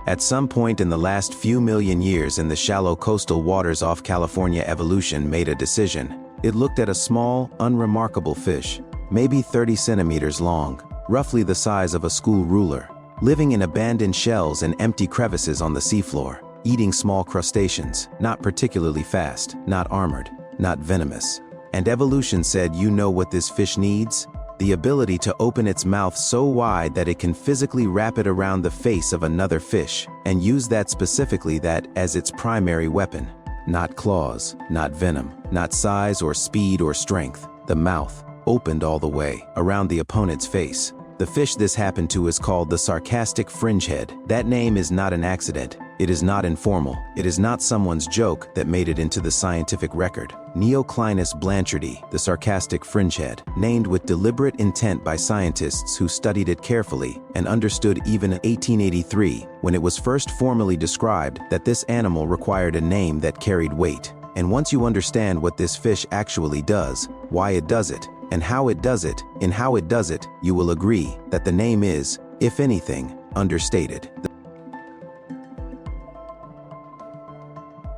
At some point in the last few million years in the shallow coastal waters off California, evolution made a decision. It looked at a small, unremarkable fish, maybe 30 centimeters long, roughly the size of a school ruler, living in abandoned shells and empty crevices on the seafloor, eating small crustaceans, not particularly fast, not armored, not venomous. And evolution said, you know what this fish needs? The ability to open its mouth so wide that it can physically wrap it around the face of another fish, and use that specifically as its primary weapon. Not claws, not venom, not size or speed or strength. The mouth, opened all the way, around the opponent's face. The fish this happened to is called the Sarcastic Fringehead. That name is not an accident. It is not informal. It is not someone's joke that made it into the scientific record. Neoclinus blanchardi, the Sarcastic Fringehead, named with deliberate intent by scientists who studied it carefully and understood even in 1883, when it was first formally described, that this animal required a name that carried weight. And once you understand what this fish actually does, why it does it, and how it does it, you will agree that the name is, if anything, understated.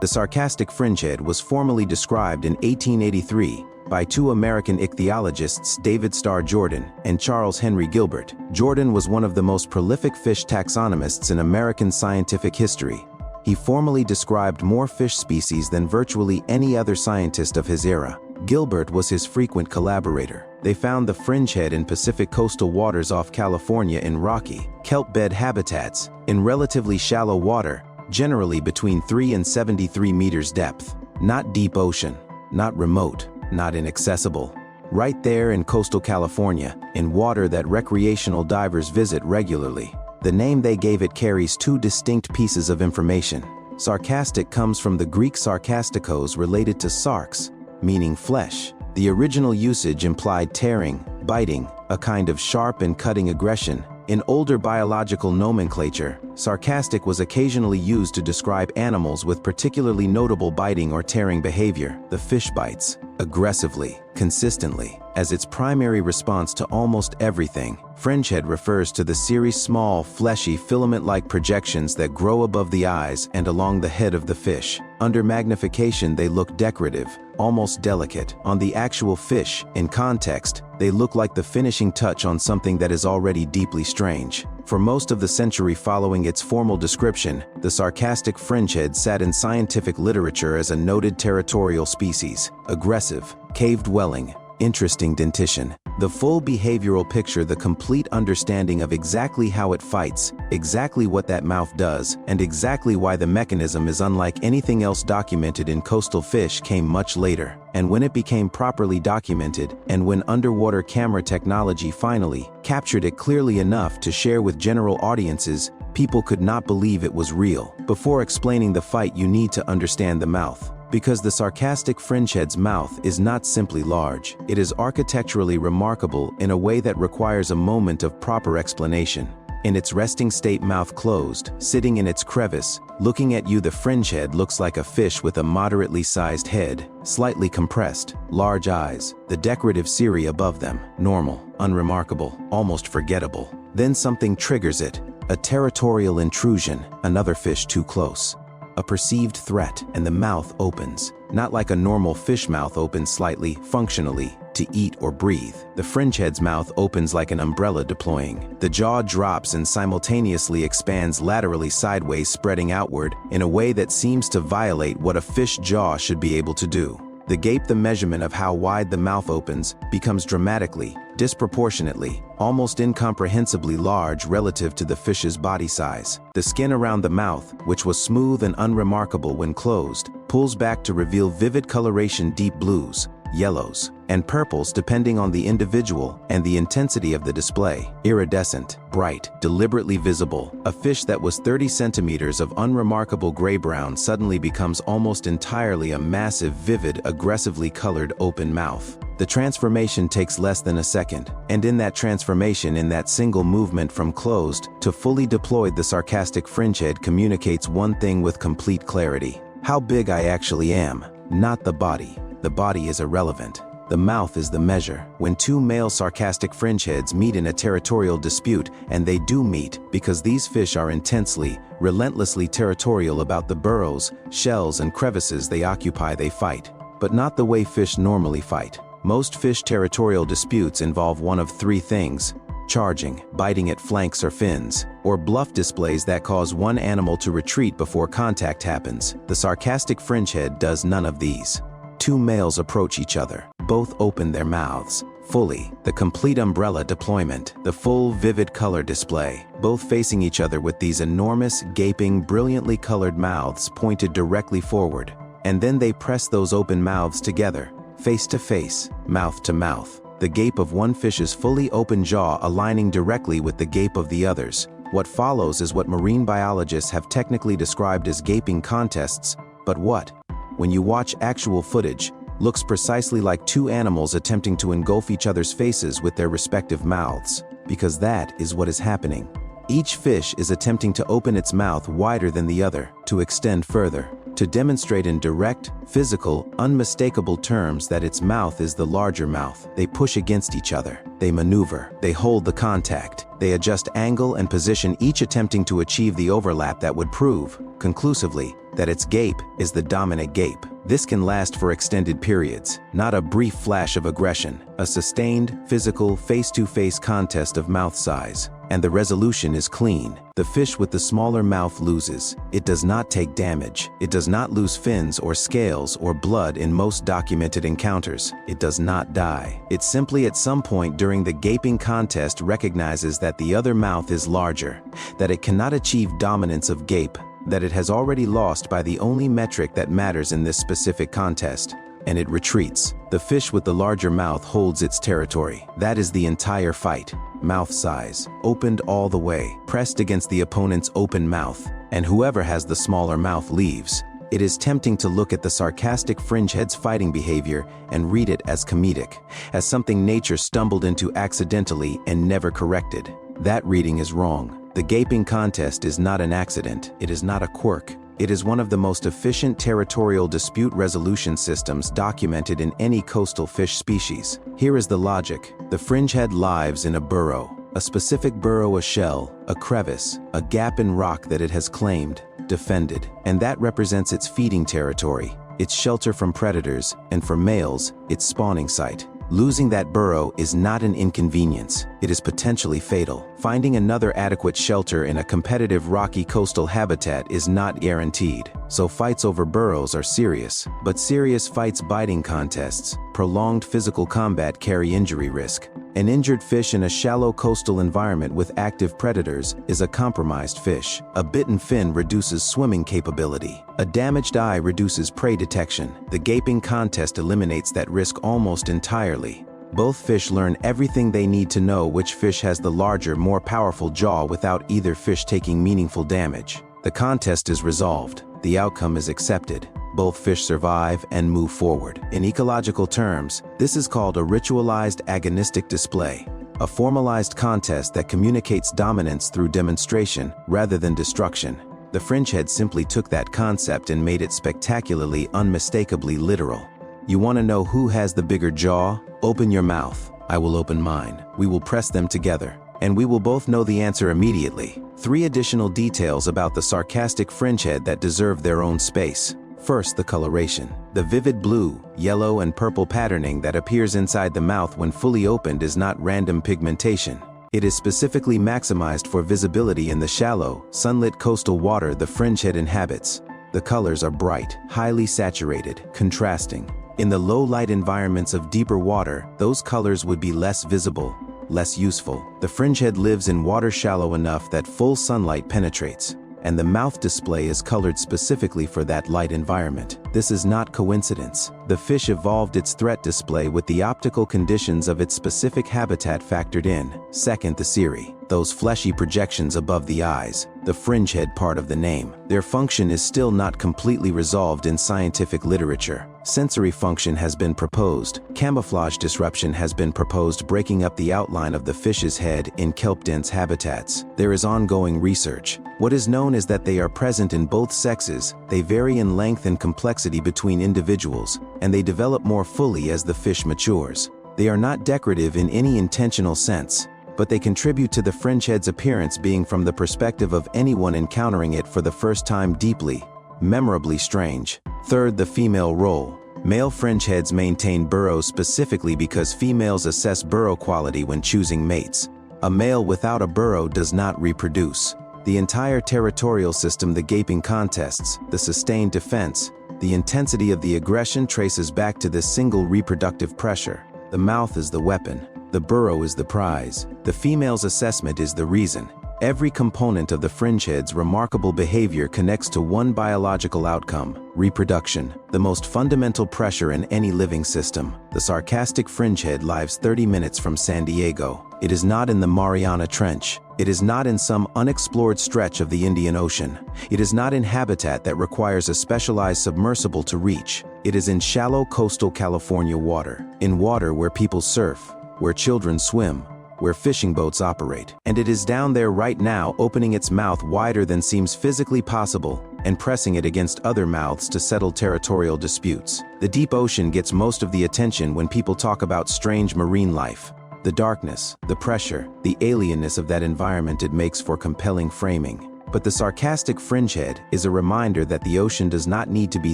The Sarcastic Fringehead was formally described in 1883 by two American ichthyologists, David Starr Jordan and Charles Henry Gilbert. Jordan was one of the most prolific fish taxonomists in American scientific history. He formally described more fish species than virtually any other scientist of his era. Gilbert was his frequent collaborator. They found the fringehead in Pacific coastal waters off California in rocky, kelp bed habitats, in relatively shallow water, generally between 3 and 73 meters depth. Not deep ocean, not remote, not inaccessible. Right there in coastal California, in water that recreational divers visit regularly. The name they gave it carries two distinct pieces of information. Sarcastic comes from the Greek sarkastikos, related to sarx, meaning flesh. The original usage implied tearing, biting, a kind of sharp and cutting aggression. In older biological nomenclature, sarcastic was occasionally used to describe animals with particularly notable biting or tearing behavior. The fish bites, aggressively, consistently, as its primary response to almost everything. Fringehead refers to the series small, fleshy, filament-like projections that grow above the eyes and along the head of the fish. Under magnification, they look decorative, almost delicate. On the actual fish, in context, they look like the finishing touch on something that is already deeply strange. For most of the century following its formal description, the Sarcastic Fringehead sat in scientific literature as a noted territorial species. Aggressive, cave-dwelling, interesting dentition. The full behavioral picture, the complete understanding of exactly how it fights, exactly what that mouth does, and exactly why the mechanism is unlike anything else documented in coastal fish came much later. And when it became properly documented, and when underwater camera technology finally captured it clearly enough to share with general audiences, people could not believe it was real. Before explaining the fight, you need to understand the mouth. Because the Sarcastic Fringehead's mouth is not simply large, it is architecturally remarkable in a way that requires a moment of proper explanation. In its resting state, mouth closed, sitting in its crevice, looking at you, the fringehead looks like a fish with a moderately sized head, slightly compressed, large eyes, the decorative cirri above them, normal, unremarkable, almost forgettable. Then something triggers it, a territorial intrusion, another fish too close. A perceived threat, and the mouth opens. Not like a normal fish mouth opens slightly, functionally, to eat or breathe. The fringehead's mouth opens like an umbrella deploying. The jaw drops and simultaneously expands laterally sideways, spreading outward, in a way that seems to violate what a fish jaw should be able to do. The gape, the measurement of how wide the mouth opens, becomes dramatically, disproportionately, almost incomprehensibly large relative to the fish's body size. The skin around the mouth, which was smooth and unremarkable when closed, pulls back to reveal vivid coloration, deep blues, yellows, and purples depending on the individual and the intensity of the display. Iridescent, bright, deliberately visible. A fish that was 30 centimeters of unremarkable gray-brown suddenly becomes almost entirely a massive, vivid, aggressively colored open mouth. The transformation takes less than a second, and in that transformation, in that single movement from closed to fully deployed, the Sarcastic Fringehead communicates one thing with complete clarity: how big I actually am, not the body. The body is irrelevant. The mouth is the measure. When two male sarcastic fringeheads meet in a territorial dispute, and they do meet because these fish are intensely, relentlessly territorial about the burrows, shells, and crevices they occupy, they fight. But not the way fish normally fight. Most fish territorial disputes involve one of three things: charging, biting at flanks or fins, or bluff displays that cause one animal to retreat before contact happens. The sarcastic fringehead does none of these. Two males approach each other. Both open their mouths fully. The complete umbrella deployment, the full vivid color display, both facing each other with these enormous, gaping, brilliantly colored mouths pointed directly forward. And then they press those open mouths together, face to face, mouth to mouth. The gape of one fish's fully open jaw aligning directly with the gape of the others. What follows is what marine biologists have technically described as gaping contests, but what, when you watch actual footage, looks precisely like two animals attempting to engulf each other's faces with their respective mouths, because that is what is happening. Each fish is attempting to open its mouth wider than the other, to extend further, to demonstrate in direct, physical, unmistakable terms that its mouth is the larger mouth. They push against each other. They maneuver. They hold the contact. They adjust angle and position, each attempting to achieve the overlap that would prove, conclusively, that its gape is the dominant gape. This can last for extended periods, not a brief flash of aggression, a sustained, physical, face-to-face contest of mouth size. And the resolution is clean. The fish with the smaller mouth loses. It does not take damage. It does not lose fins or scales or blood in most documented encounters. It does not die. It simply at some point during the gaping contest recognizes that the other mouth is larger, that it cannot achieve dominance of gape, that it has already lost by the only metric that matters in this specific contest, and it retreats. The fish with the larger mouth holds its territory. That is the entire fight. Mouth size, opened all the way, pressed against the opponent's open mouth, and whoever has the smaller mouth leaves. It is tempting to look at the sarcastic fringehead's fighting behavior and read it as comedic, as something nature stumbled into accidentally and never corrected. That reading is wrong. The gaping contest is not an accident. It is not a quirk. It is one of the most efficient territorial dispute resolution systems documented in any coastal fish species. Here is the logic. The fringehead lives in a burrow. A specific burrow, a shell, a crevice, a gap in rock that it has claimed, defended. And that represents its feeding territory, its shelter from predators, and for males, its spawning site. Losing that burrow is not an inconvenience. It is potentially fatal. Finding another adequate shelter in a competitive rocky coastal habitat is not guaranteed. So fights over burrows are serious. But serious fights, biting contests, prolonged physical combat carry injury risk. An injured fish in a shallow coastal environment with active predators is a compromised fish. A bitten fin reduces swimming capability. A damaged eye reduces prey detection. The gaping contest eliminates that risk almost entirely. Both fish learn everything they need to know which fish has the larger, more powerful jaw without either fish taking meaningful damage. The contest is resolved. The outcome is accepted. Both fish survive and move forward. In ecological terms, this is called a ritualized agonistic display, a formalized contest that communicates dominance through demonstration rather than destruction. The fringehead simply took that concept and made it spectacularly, unmistakably literal. You want to know who has the bigger jaw? Open your mouth. I will open mine. We will press them together, and we will both know the answer immediately. 3 additional details about the sarcastic fringehead that deserve their own space. First, the coloration. The vivid blue, yellow, and purple patterning that appears inside the mouth when fully opened is not random pigmentation. It is specifically maximized for visibility in the shallow, sunlit coastal water the fringehead inhabits. The colors are bright, highly saturated, contrasting. In the low-light environments of deeper water, those colors would be less visible, less useful. The fringehead lives in water shallow enough that full sunlight penetrates, and the mouth display is colored specifically for that light environment. This is not coincidence. The fish evolved its threat display with the optical conditions of its specific habitat factored in. Second, the cirri. those fleshy projections above the eyes, the fringehead part of the name. Their function is still not completely resolved in scientific literature. Sensory function has been proposed. Camouflage disruption has been proposed, breaking up the outline of the fish's head in kelp-dense habitats. There is ongoing research. What is known is that they are present in both sexes, they vary in length and complexity between individuals, and they develop more fully as the fish matures. They are not decorative in any intentional sense, but they contribute to the fringehead's appearance being, from the perspective of anyone encountering it for the first time, deeply, memorably strange. Third, the female role. Male fringeheads maintain burrows specifically because females assess burrow quality when choosing mates. A male without a burrow does not reproduce. The entire territorial system, the gaping contests, the sustained defense, the intensity of the aggression traces back to this single reproductive pressure. The mouth is the weapon. The burrow is the prize. The female's assessment is the reason. Every component of the fringehead's remarkable behavior connects to one biological outcome: reproduction, the most fundamental pressure in any living system. The sarcastic fringehead lives 30 minutes from San Diego. It is not in the Mariana Trench. It is not in some unexplored stretch of the Indian Ocean. It is not in habitat that requires a specialized submersible to reach. It is in shallow coastal California water, in water where people surf, where children swim, where fishing boats operate. And it is down there right now, opening its mouth wider than seems physically possible and pressing it against other mouths to settle territorial disputes. The deep ocean gets most of the attention when people talk about strange marine life. The darkness, the pressure, the alienness of that environment, it makes for compelling framing. But the sarcastic fringehead is a reminder that the ocean does not need to be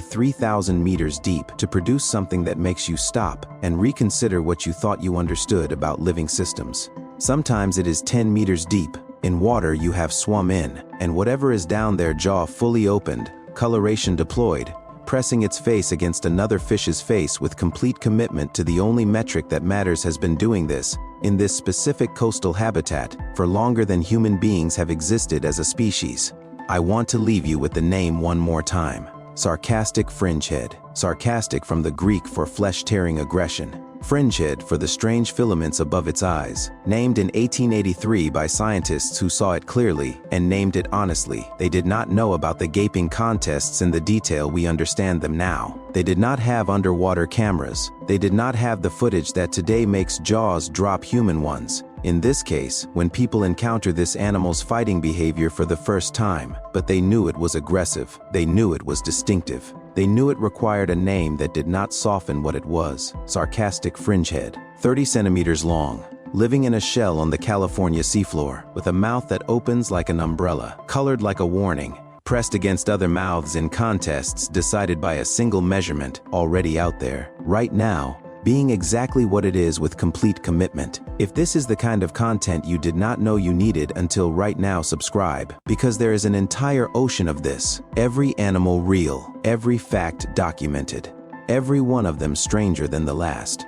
3,000 meters deep to produce something that makes you stop and reconsider what you thought you understood about living systems. Sometimes it is 10 meters deep. In water you have swum in, and whatever is down there, jaw fully opened, coloration deployed, pressing its face against another fish's face with complete commitment to the only metric that matters, has been doing this, in this specific coastal habitat, for longer than human beings have existed as a species. I want to leave you with the name one more time. Sarcastic fringehead. Sarcastic from the Greek for flesh-tearing aggression. Fringehead for the strange filaments above its eyes. Named in 1883 by scientists who saw it clearly and named it honestly. They did not know about the gaping contests in the detail we understand them now. They did not have underwater cameras. They did not have the footage that today makes jaws drop human ones. In this case, when people encounter this animal's fighting behavior for the first time, but they knew it was aggressive. They knew it was distinctive. They knew it required a name that did not soften what it was. Sarcastic fringehead. 30 centimeters long, living in a shell on the California seafloor, with a mouth that opens like an umbrella, colored like a warning, pressed against other mouths in contests decided by a single measurement, already out there, right now, being exactly what it is with complete commitment. If this is the kind of content you did not know you needed until right now, subscribe, because there is an entire ocean of this. Every animal real, every fact documented, every one of them stranger than the last.